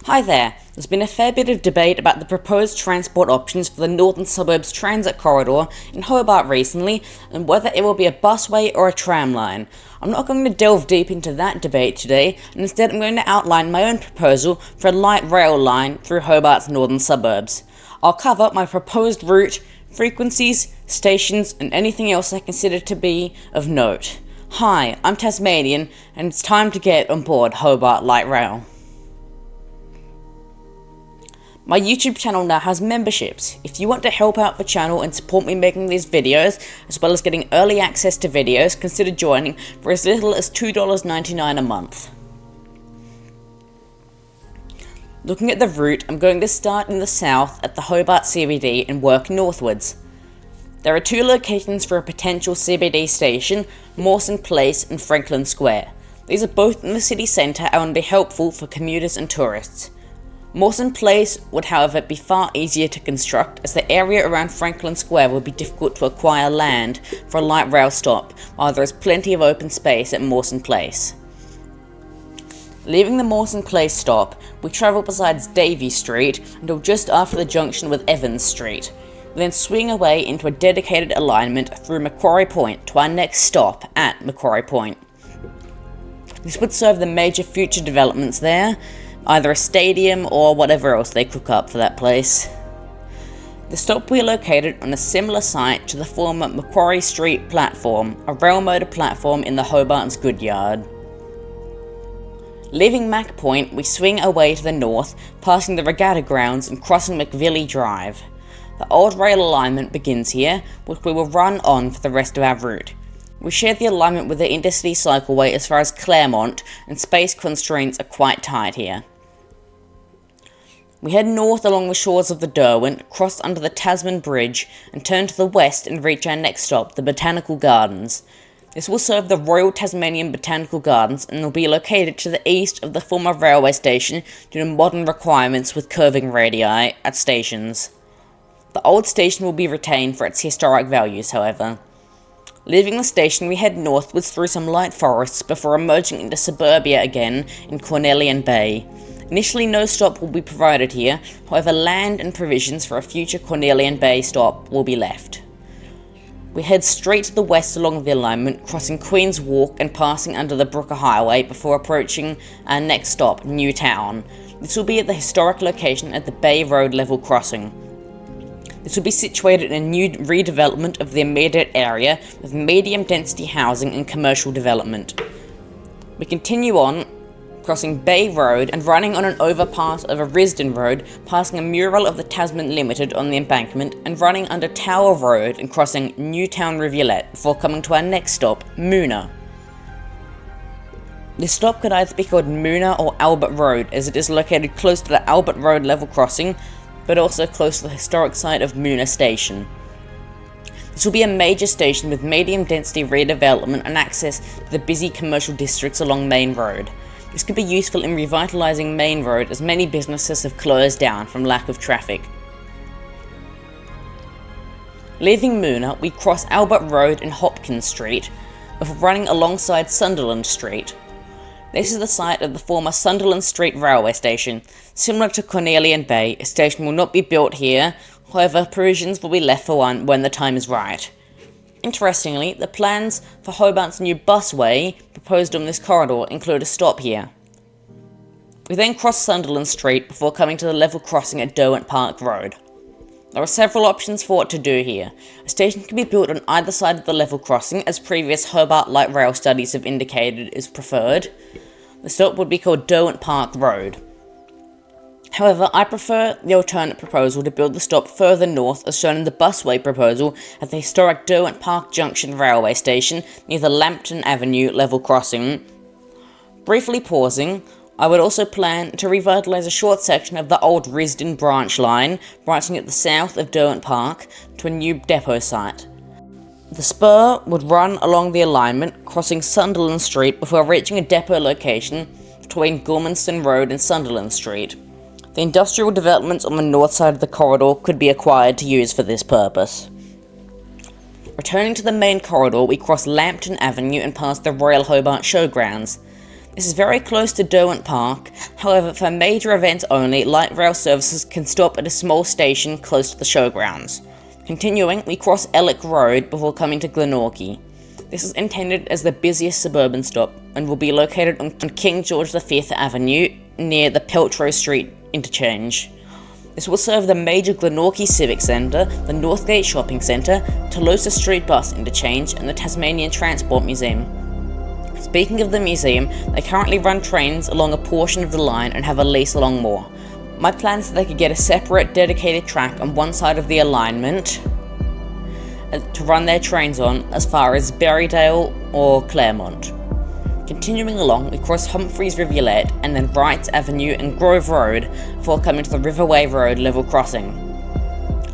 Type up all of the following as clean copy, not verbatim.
Hi there. There's been a fair bit of debate about the proposed transport options for the Northern Suburbs Transit Corridor in Hobart recently, and whether it will be a busway or a tram line. I'm not going to delve deep into that debate today, and instead I'm going to outline my own proposal for a light rail line through Hobart's northern suburbs. I'll cover my proposed route, frequencies, stations, and anything else I consider to be of note. Hi, I'm Tasmanian, and it's time to get on board Hobart Light Rail. My YouTube channel now has memberships. If you want to help out the channel and support me making these videos, as well as getting early access to videos, consider joining for as little as $2.99 a month. Looking at the route, I'm going to start in the south at the Hobart CBD and work northwards. There are two locations for a potential CBD station, Mawson Place and Franklin Square. These are both in the city centre and will be helpful for commuters and tourists. Mawson Place would however be far easier to construct, as the area around Franklin Square would be difficult to acquire land for a light rail stop, while there is plenty of open space at Mawson Place. Leaving the Mawson Place stop, we travel besides Davy Street until just after the junction with Evans Street. We then swing away into a dedicated alignment through Macquarie Point to our next stop at Macquarie Point. This would serve the major future developments there, either a stadium or whatever else they cook up for that place. The stop will be located on a similar site to the former Macquarie Street platform, a rail motor platform in the Hobart's Goodyard. Leaving Mac Point, we swing away to the north, passing the regatta grounds and crossing McVilly Drive. The old rail alignment begins here, which we will run on for the rest of our route. We share the alignment with the Intercity Cycleway as far as Claremont, and space constraints are quite tight here. We head north along the shores of the Derwent, cross under the Tasman Bridge, and turn to the west and reach our next stop, the Botanical Gardens. This will serve the Royal Tasmanian Botanical Gardens and will be located to the east of the former railway station due to modern requirements with curving radii at stations. The old station will be retained for its historic values, however. Leaving the station, we head northwards through some light forests before emerging into suburbia again in Cornelian Bay. Initially, no stop will be provided here, however land and provisions for a future Cornelian Bay stop will be left. We head straight to the west along the alignment, crossing Queen's Walk and passing under the Brooker Highway before approaching our next stop, Newtown. This will be at the historic location at the Bay Road level crossing. This will be situated in a new redevelopment of the immediate area with medium density housing and commercial development. We continue on, crossing Bay Road and running on an overpass over Risdon Road, passing a mural of the Tasman Limited on the embankment, and running under Tower Road and crossing Newtown Rivulet before coming to our next stop, Moonah. This stop could either be called Moonah or Albert Road, as it is located close to the Albert Road level crossing, but also close to the historic site of Moonah Station. This will be a major station with medium density redevelopment and access to the busy commercial districts along Main Road. This could be useful in revitalising Main Road, as many businesses have closed down from lack of traffic. Leaving Moonah, we cross Albert Road and Hopkins Street, before running alongside Sunderland Street. This is the site of the former Sunderland Street railway station. Similar to Cornelian Bay, a station will not be built here, however provisions will be left for one when the time is right. Interestingly, the plans for Hobart's new busway proposed on this corridor include a stop here. We then cross Sunderland Street before coming to the level crossing at Derwent Park Road. There are several options for what to do here. A station can be built on either side of the level crossing, as previous Hobart Light Rail studies have indicated is preferred. The stop would be called Derwent Park Road. However, I prefer the alternate proposal to build the stop further north, as shown in the busway proposal at the historic Derwent Park Junction railway station near the Lambton Avenue level crossing. Briefly pausing, I would also plan to revitalise a short section of the old Risdon branch line, branching at the south of Derwent Park to a new Depo site. The spur would run along the alignment, crossing Sunderland Street before reaching a depot location between Gormanston Road and Sunderland Street. The industrial developments on the north side of the corridor could be acquired to use for this purpose. Returning to the main corridor, we cross Lambton Avenue and pass the Royal Hobart Showgrounds. This is very close to Derwent Park, however for major events only, light rail services can stop at a small station close to the showgrounds. Continuing, we cross Ellick Road before coming to Glenorchy. This is intended as the busiest suburban stop and will be located on King George V Avenue near the Peltro Street interchange. This will serve the major Glenorchy Civic Centre, the Northgate Shopping Centre, Tolosa Street Bus Interchange and the Tasmanian Transport Museum. Speaking of the museum, they currently run trains along a portion of the line and have a lease along more. My plan is that they could get a separate dedicated track on one side of the alignment to run their trains on as far as Berriedale or Claremont. Continuing along, we cross Humphreys Rivulet and then Wrights Avenue and Grove Road before coming to the Riverway Road level crossing.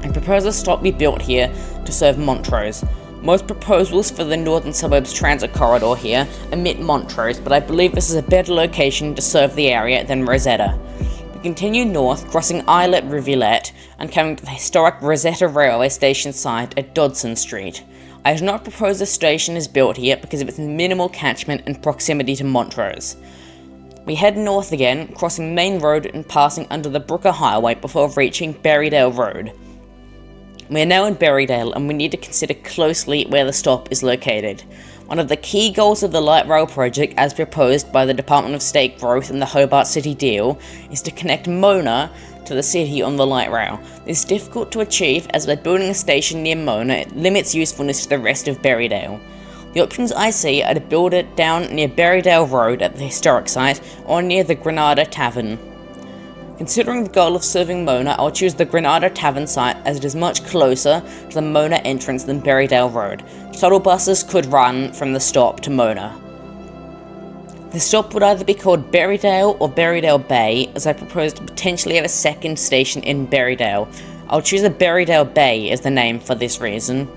I propose a stop be built here to serve Montrose. Most proposals for the Northern Suburbs Transit Corridor here omit Montrose, but I believe this is a better location to serve the area than Rosetta. We continue north, crossing Islet Rivulet and coming to the historic Rosetta railway station site at Dodson Street. I do not propose a station is built here because of its minimal catchment and proximity to Montrose. We head north again, crossing Main Road and passing under the Brooker Highway before reaching Berriedale Road. We are now in Berriedale and we need to consider closely where the stop is located. One of the key goals of the light rail project as proposed by the Department of State Growth and the Hobart City Deal is to connect Moonah to the city on the light rail. This is difficult to achieve as by building a station near Moonah it limits usefulness to the rest of Berriedale. The options I see are to build it down near Berriedale Road at the historic site or near the Granada Tavern. Considering the goal of serving Moonah, I'll choose the Granada Tavern site as it is much closer to the Moonah entrance than Berriedale Road. Shuttle buses could run from the stop to Moonah. The stop would either be called Berriedale or Berriedale Bay, as I propose to potentially have a second station in Berriedale. I'll choose the Berriedale Bay as the name for this reason.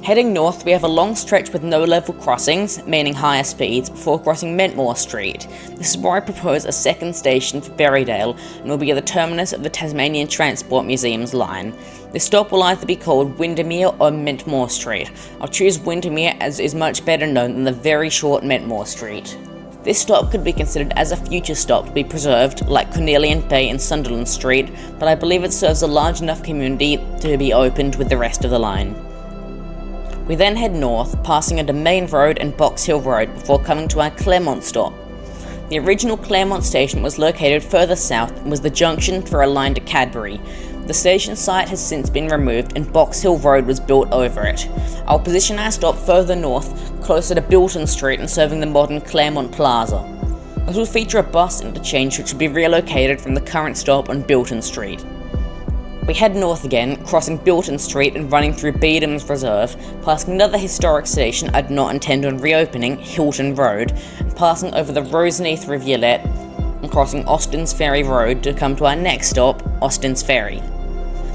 Heading north, we have a long stretch with no level crossings, meaning higher speeds, before crossing Mentmore Street. This is where I propose a second station for Berriedale, and will be at the terminus of the Tasmanian Transport Museum's line. This stop will either be called Windermere or Mentmore Street. I'll choose Windermere as it is much better known than the very short Mentmore Street. This stop could be considered as a future stop to be preserved, like Cornelian Bay and Sunderland Street, but I believe it serves a large enough community to be opened with the rest of the line. We then head north, passing under Main Road and Box Hill Road before coming to our Claremont stop. The original Claremont station was located further south and was the junction for a line to Cadbury. The station site has since been removed and Box Hill Road was built over it. I'll position our stop further north, closer to Bilton Street and serving the modern Claremont Plaza. This will feature a bus interchange which will be relocated from the current stop on Bilton Street. We head north again, crossing Bilton Street and running through Beedham's Reserve, passing another historic station I do not intend on reopening, Hilton Road, and passing over the Roseneath Rivulet and crossing Austin's Ferry Road to come to our next stop, Austin's Ferry.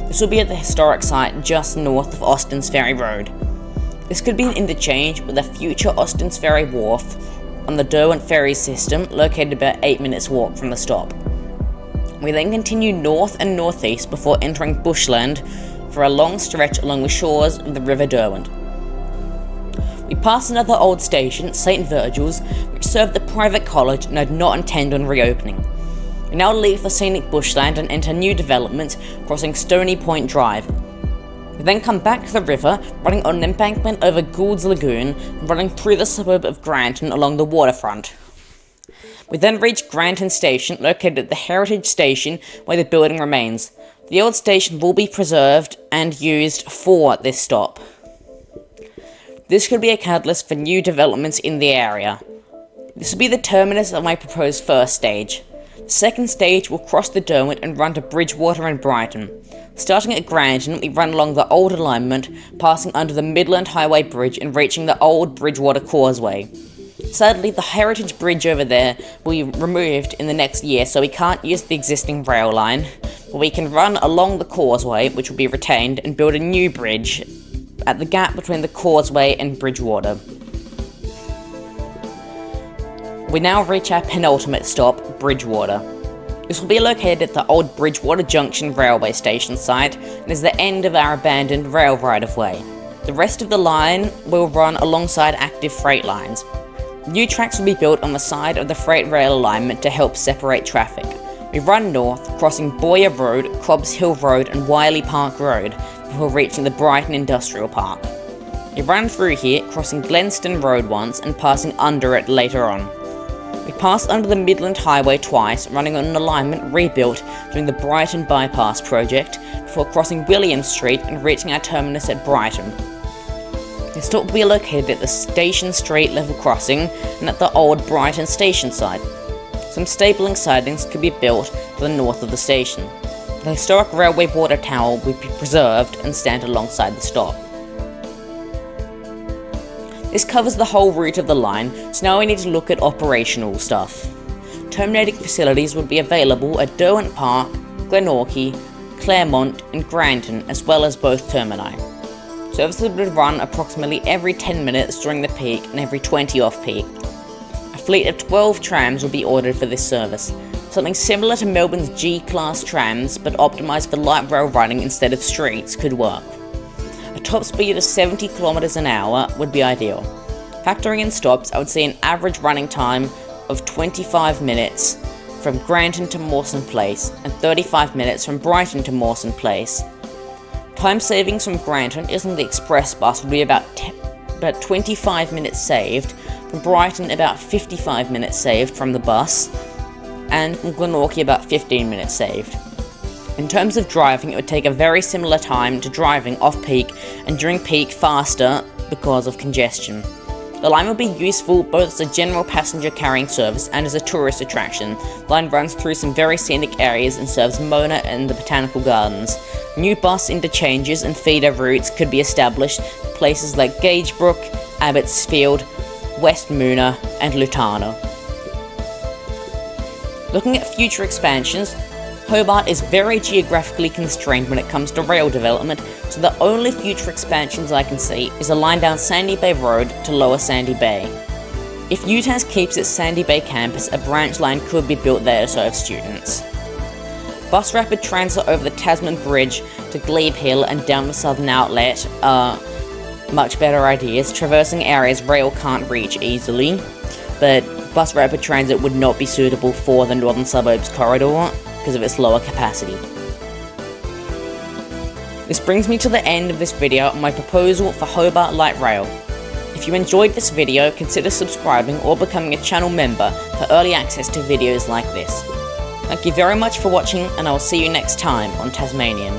This will be at the historic site just north of Austin's Ferry Road. This could be an interchange with a future Austin's Ferry wharf on the Derwent ferry system located about 8 minutes walk from the stop. We then continue north and northeast before entering bushland for a long stretch along the shores of the River Derwent. We pass another old station, St. Virgil's, which served the private college and I do not intend on reopening. We now leave the scenic bushland and enter new developments, crossing Stony Point Drive. We then come back to the river, running on an embankment over Gould's Lagoon and running through the suburb of Granton along the waterfront. We then reach Granton Station, located at the Heritage Station where the building remains. The old station will be preserved and used for this stop. This could be a catalyst for new developments in the area. This will be the terminus of my proposed first stage. The second stage will cross the Derwent and run to Bridgewater and Brighton. Starting at Granton, we run along the old alignment, passing under the Midland Highway Bridge and reaching the old Bridgewater Causeway. Sadly, the heritage bridge over there will be removed in the next year, so we can't use the existing rail line, but we can run along the causeway, which will be retained, and build a new bridge at the gap between the causeway and Bridgewater. We now reach our penultimate stop, Bridgewater. This will be located at the old Bridgewater Junction railway station site, and is the end of our abandoned rail right-of-way. The rest of the line will run alongside active freight lines. New tracks will be built on the side of the freight rail alignment to help separate traffic. We run north, crossing Boyer Road, Cobbs Hill Road and Wiley Park Road before reaching the Brighton Industrial Park. We run through here, crossing Glenston Road once and passing under it later on. We passed under the Midland Highway twice, running on an alignment rebuilt during the Brighton Bypass project, before crossing William Street and reaching our terminus at Brighton. The stop will be located at the Station Street level crossing and at the old Brighton station site. Some stabling sidings could be built to the north of the station. The historic railway water tower will be preserved and stand alongside the stop. This covers the whole route of the line, so now we need to look at operational stuff. Terminating facilities would be available at Derwent Park, Glenorchy, Claremont and Granton, as well as both termini. Services would run approximately every 10 minutes during the peak and every 20 off-peak. A fleet of 12 trams will be ordered for this service, something similar to Melbourne's G-Class trams but optimised for light rail running instead of streets could work. A top speed of 70 km an hour would be ideal. Factoring in stops, I would see an average running time of 25 minutes from Granton to Mawson Place and 35 minutes from Brighton to Mawson Place. Time savings from Granton using the express bus would be about 25 minutes saved, from Brighton about 55 minutes saved from the bus, and from Glenorchy about 15 minutes saved. In terms of driving, it would take a very similar time to driving off-peak and during peak faster because of congestion. The line will be useful both as a general passenger carrying service and as a tourist attraction. The line runs through some very scenic areas and serves Moonah and the Botanical Gardens. New bus interchanges and feeder routes could be established at places like Gagebrook, Abbotsfield, West Moonah and Lutano. Looking at future expansions, Hobart is very geographically constrained when it comes to rail development, so the only future expansions I can see is a line down Sandy Bay Road to Lower Sandy Bay. If UTAS keeps its Sandy Bay campus, a branch line could be built there to serve students. Bus rapid transit over the Tasman Bridge to Glebe Hill and down the southern outlet are much better ideas, traversing areas rail can't reach easily, but bus rapid transit would not be suitable for the Northern Suburbs corridor because of its lower capacity. This brings me to the end of this video on my proposal for Hobart Light Rail. If you enjoyed this video, consider subscribing or becoming a channel member for early access to videos like this. Thank you very much for watching, and I will see you next time on Tasmanian.